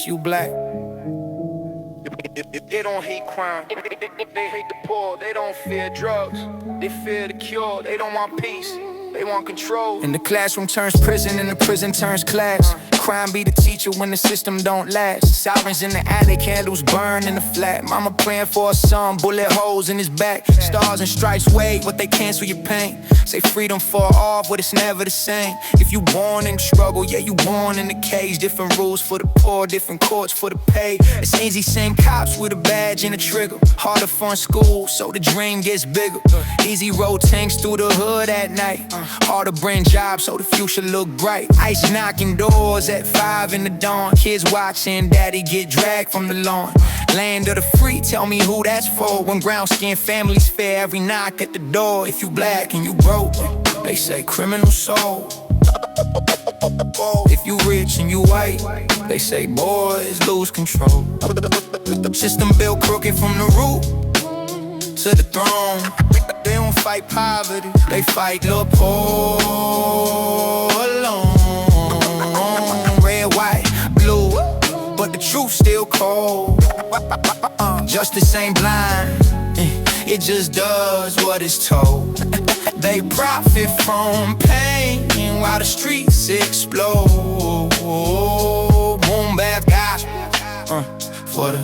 least you black. They don't hate crime, they hate the poor. They don't fear drugs, they fear the cure. They don't want peace, they want control. And the classroom turns prison and the prison turns class. Crime be the teacher when the system don't last. Sirens in the attic, candles burn in the flat. Mama praying for her son, bullet holes in his back. Stars and stripes wait, but they cancel your pain. Say freedom for off, but it's never the same. If you born in the struggle, yeah, you born in the cage. Different rules for the poor, different courts for the pay. It's easy, same cops with a badge and a trigger. Harder fun school, so the dream gets bigger. Easy road tanks through the hood at night. Hard to bring jobs, so the future look bright. Ice knocking doors at 5 in the dawn. Kids watching daddy get dragged from the lawn. Land of the free, tell me who that's for. When brown skin families fear every knock at the door. If you black and you broke, they say criminal soul. If you rich and you white, they say boys lose control. System built crooked from the root to the throne. They don't fight poverty, they fight the poor alone. Red, white, blue, but the truth still cold. Justice ain't blind, it just does what it's told. They profit from pain while the streets explode. Boom bap gospel for the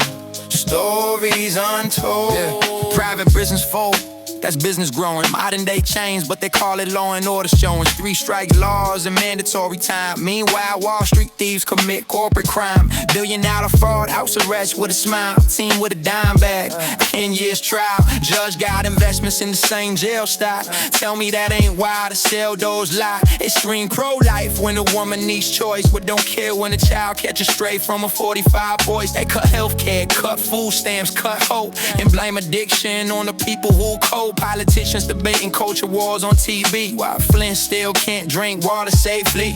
stories untold. Yeah. Private business fold, that's business growing. Modern day change, but they call it law and order showing. 3 strike laws and mandatory time. Meanwhile, Wall Street thieves commit corporate crime. $billion fraud, house arrest with a smile. Team with a dime bag, 10 years trial. Judge got investments in the same jail stock. Tell me that ain't why the cell doors lie. Extreme pro-life when a woman needs choice, but don't care when a child catches stray from a 45 voice. They cut healthcare, cut food stamps, cut hope, and blame addiction on the people who cope. Politicians debating culture wars on TV, while Flint still can't drink water safely.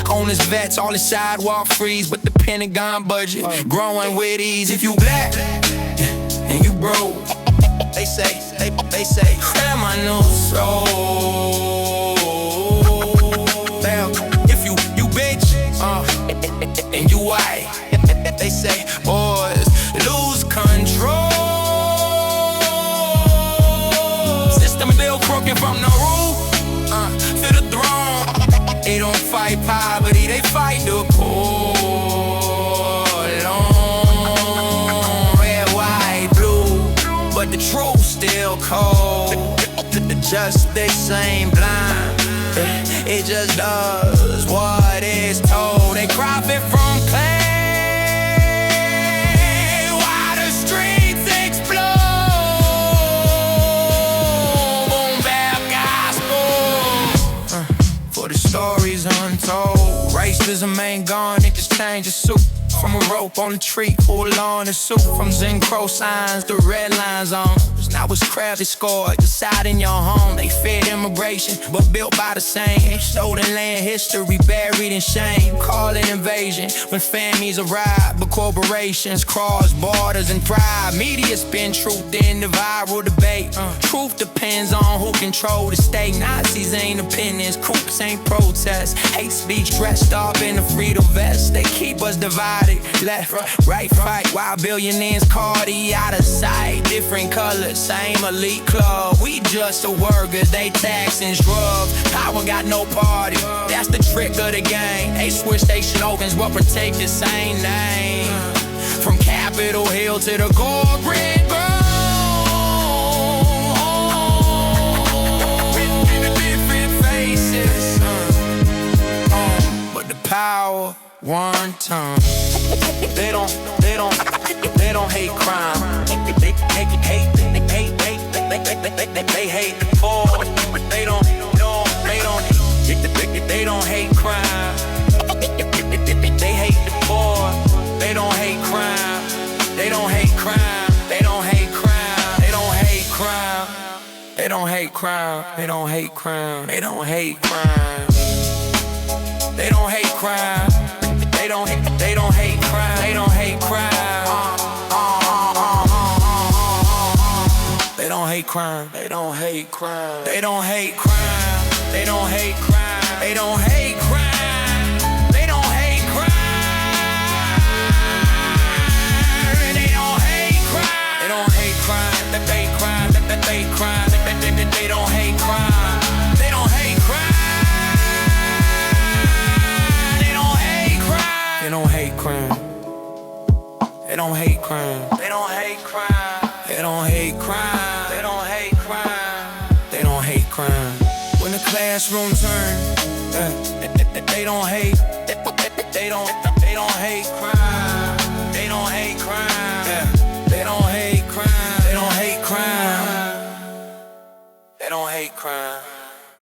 Homeless vets, all the sidewalk freeze, but the Pentagon budget growing with ease. If you black and you broke, they say, grab my new soul. If you bitch and you white, they say boys lose control. Broken from the roof to the throne. They don't fight poverty, they fight the poor alone. Red, white, blue, but the truth still cold. The justice ain't blind, it just does what it's told. They profit from pain. Stories untold. Racism ain't gone, it just changed the suit. From a rope on the tree, pull on the suit. From Zen Crow signs, the red lines on. Now it's crafty scored, deciding your home. They feared immigration, but built by the same. Stolen land history, buried in shame. Call it invasion when families arrive, but corporations cross borders and thrive. Media spin truth in the viral debate. Truth depends on who control the state. Nazis ain't opinions, coups ain't protests. Hate speech dressed up in a freedom vest. They keep us divided, left, right, fight, while billionaires Cardi out of sight. Different colors, same elite club. We just the workers, they tax and shrub. Power got no party, that's the trick of the game. They switch they slogans but protect the same name. From Capitol Hill to the corporate grove. Different faces, but the power one tongue. They don't hate crime. They hate the poor. They don't hate crime. They hate the poor. They don't hate crime. They don't hate crime. They don't hate crime. They don't hate crime. They don't hate crime. They don't hate crime. They don't hate crime. They don't hate crime. They don't hate crime. They don't hate crime. They don't hate crime. They don't hate crime. They don't hate crime. They don't hate crime. They don't hate crime. They don't hate crime. They don't hate crime. They don't hate crime. They don't hate crime. They don't hate crime. They don't hate crime. They don't hate crime. They don't hate crime. When the classroom turn, they don't hate. They don't hate crime. They don't hate crime. They don't hate crime. They don't hate crime. They don't hate crime.